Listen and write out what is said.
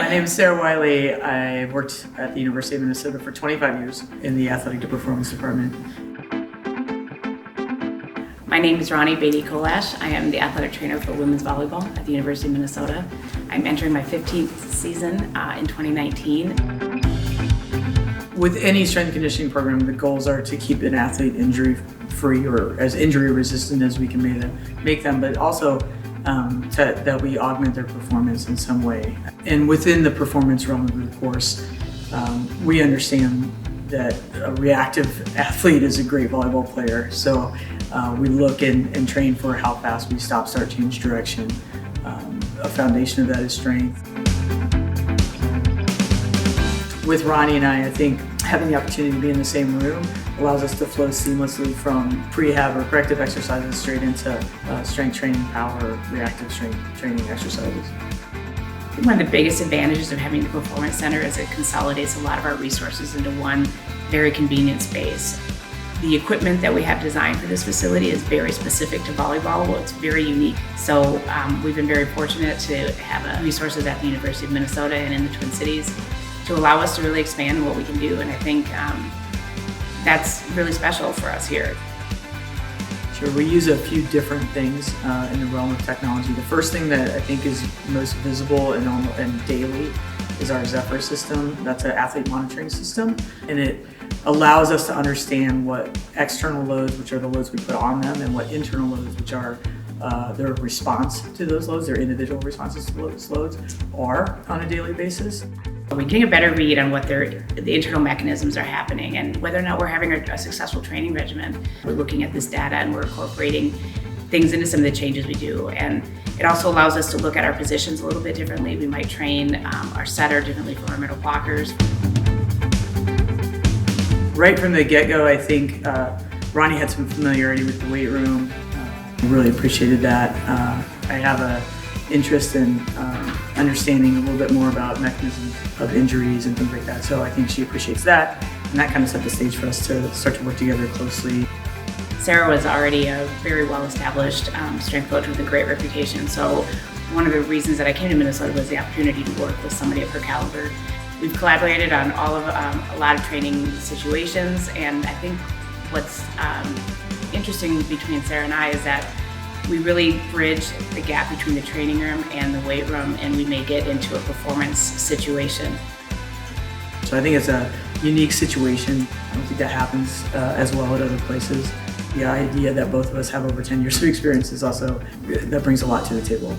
My name is Sara Wiley. I worked at the University of Minnesota for 25 years in the athletic to performance department. My name is Ronni Beatty-Kollasch. I am the athletic trainer for women's volleyball at the University of Minnesota. I'm entering my 15th season in 2019. With any strength and conditioning program, the goals are to keep an athlete injury-free or as injury-resistant as we can make them, but also that we augment their performance in some way. And within the performance realm of the course, we understand that a reactive athlete is a great volleyball player. So we look and train for how fast we stop, start, change direction. A foundation of that is strength. With Ronni and I think having the opportunity to be in the same room allows us to flow seamlessly from prehab or corrective exercises straight into strength training, power, reactive strength training exercises. One of the biggest advantages of having the Performance Center is it consolidates a lot of our resources into one very convenient space. The equipment that we have designed for this facility is very specific to volleyball. Well, it's very unique. So we've been very fortunate to have resources at the University of Minnesota and in the Twin Cities to allow us to really expand in what we can do. And I think that's really special for us here. Sure, we use a few different things in the realm of technology. The first thing that I think is most visible and daily is our Zephyr system. That's an athlete monitoring system, and it allows us to understand what external loads, which are the loads we put on them, and what internal loads, which are their response to those loads, their individual responses to those loads, are on a daily basis. We're getting a better read on what the internal mechanisms are happening and whether or not we're having a successful training regimen. We're looking at this data and we're incorporating things into some of the changes we do. And it also allows us to look at our positions a little bit differently. We might train our setter differently from our middle blockers. Right from the get-go, I think Ronni had some familiarity with the weight room. I really appreciated that. I have an interest in understanding a little bit more about mechanisms of injuries and things like that. So I think she appreciates that, and that kind of set the stage for us to start to work together closely. Sara was already a very well-established strength coach with a great reputation. So one of the reasons that I came to Minnesota was the opportunity to work with somebody of her caliber. We've collaborated on a lot of training situations, and I think what's interesting between Sara and I is that we really bridge the gap between the training room and the weight room, and we make it into a performance situation. So I think it's a unique situation. I don't think that happens as well at other places. The idea that both of us have over 10 years of experience is also, that brings a lot to the table.